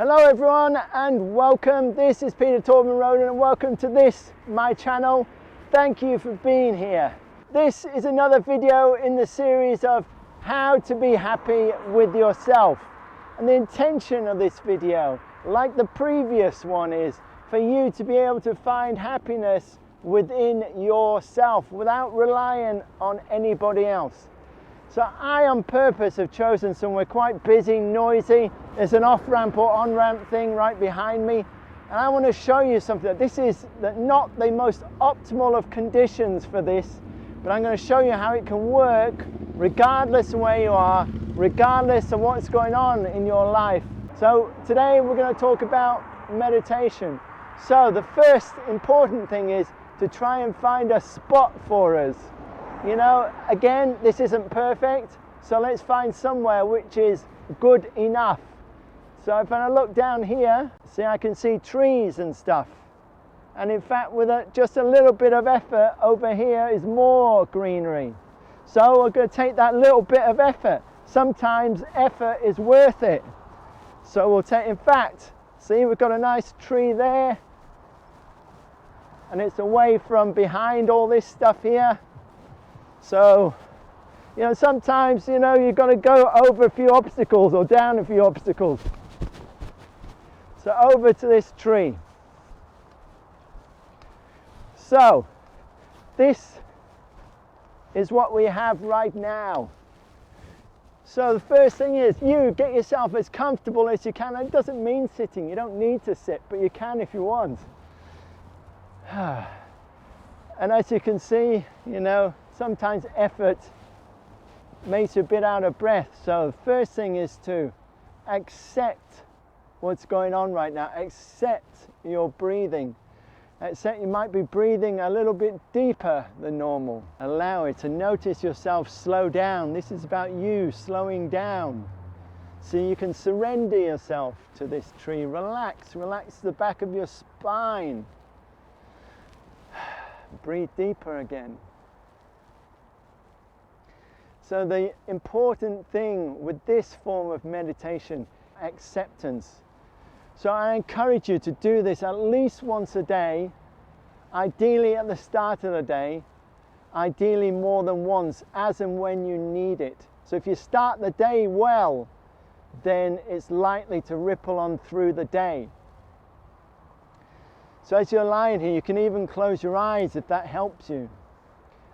Hello everyone and welcome. This is Peter Torben Roden and welcome to my channel. Thank you for being here. This is another video in the series of how to be happy with yourself. And the intention of this video, like the previous one, is for you to be able to find happiness within yourself without relying on anybody else. So I on purpose have chosen somewhere quite busy, noisy. There's an off-ramp or on-ramp thing right behind me. And I want to show you something. This is not the most optimal of conditions for this, but I'm going to show you how it can work regardless of where you are, regardless of what's going on in your life. So today we're going to talk about meditation. So the first important thing is to try and find a spot for us. You know, again, this isn't perfect, so let's find somewhere which is good enough. So if I look down here, see, I can see trees and stuff. And in fact, with just a little bit of effort, over here is more greenery. So we're going to take that little bit of effort. Sometimes effort is worth it. So we'll take, in fact, see, we've got a nice tree there. And it's away from behind all this stuff here. So, you know, sometimes, you know, you've got to go over a few obstacles or down a few obstacles. So over to this tree. So, this is what we have right now. So the first thing is you get yourself as comfortable as you can. It doesn't mean sitting. You don't need to sit, but you can if you want. And as you can see, you know, sometimes effort makes you a bit out of breath. So the first thing is to accept what's going on right now. Accept your breathing. Accept you might be breathing a little bit deeper than normal. Allow it to notice yourself slow down. This is about you slowing down. So you can surrender yourself to this tree. Relax the back of your spine. Breathe deeper again. So the important thing with this form of meditation, acceptance. So I encourage you to do this at least once a day, ideally at the start of the day, ideally more than once, as and when you need it. So if you start the day well, then it's likely to ripple on through the day. So as you're lying here, you can even close your eyes if that helps you.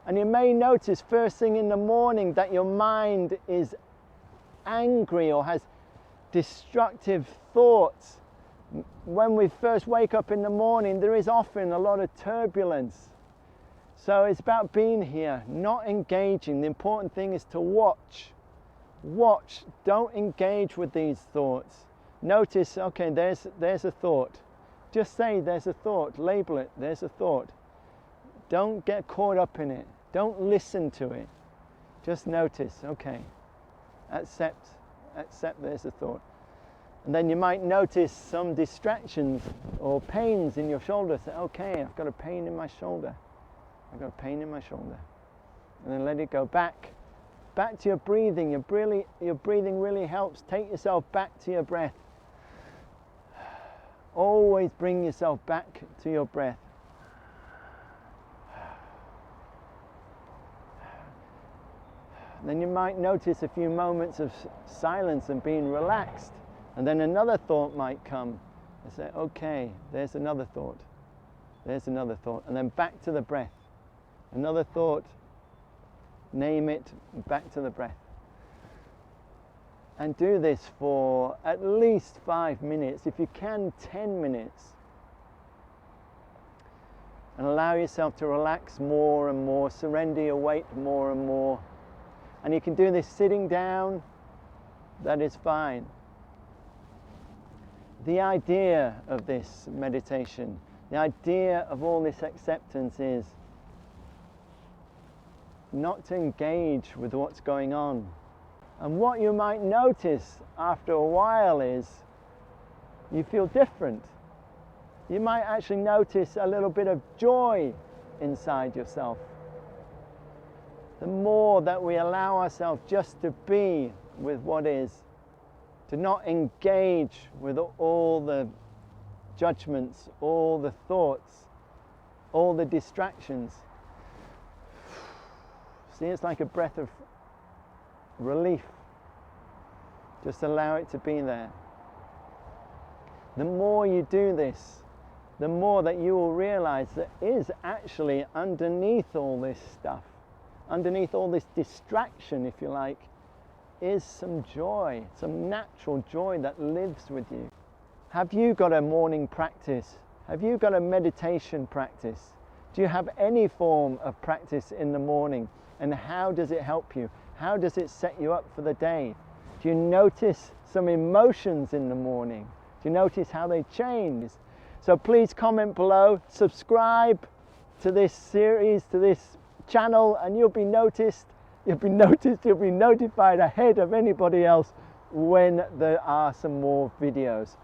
And you may notice first thing in the morning that your mind is angry or has destructive thoughts. When we first wake up in the morning, there is often a lot of turbulence. So it's about being here, not engaging. The important thing is to watch. Watch, don't engage with these thoughts. Notice, okay, there's a thought. Just say there's a thought, label it, there's a thought. Don't get caught up in it. Don't listen to it. Just notice, okay, accept there's a thought. And then you might notice some distractions or pains in your shoulder. Say, okay, I've got a pain in my shoulder. I've got a pain in my shoulder. And then let it go back to your breathing. Your breathing really helps. Take yourself back to your breath. Always bring yourself back to your breath. Then you might notice a few moments of silence and being relaxed. And then another thought might come. And say, okay, there's another thought. There's another thought. And then back to the breath. Another thought. Name it. Back to the breath. And do this for at least 5 minutes. If you can, 10 minutes. And allow yourself to relax more and more. Surrender your weight more and more. And you can do this sitting down. That is fine. The idea of this meditation, the idea of all this acceptance is not to engage with what's going on. And what you might notice after a while is you feel different. You might actually notice a little bit of joy inside yourself. The more that we allow ourselves just to be with what is, to not engage with all the judgments, all the thoughts, all the distractions. See, it's like a breath of relief. Just allow it to be there. The more you do this, the more that you will realize that is actually underneath all this stuff, underneath all this distraction, if you like, is some joy, some natural joy that lives with you. Have you got a morning practice? Have you got a meditation practice? Do you have any form of practice in the morning? And how does it help you? How does it set you up for the day? Do you notice some emotions in the morning? Do you notice how they change? So please comment below, subscribe to this series, to this channel, and you'll be notified ahead of anybody else when there are some more videos.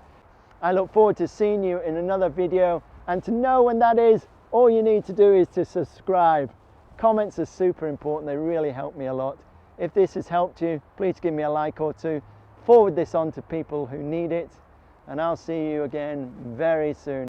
I look forward to seeing you in another video, and to know when that is, all you need to do is to subscribe. Comments are super important, they really help me a lot. If this has helped you, please give me a like or two, forward this on to people who need it, and I'll see you again very soon.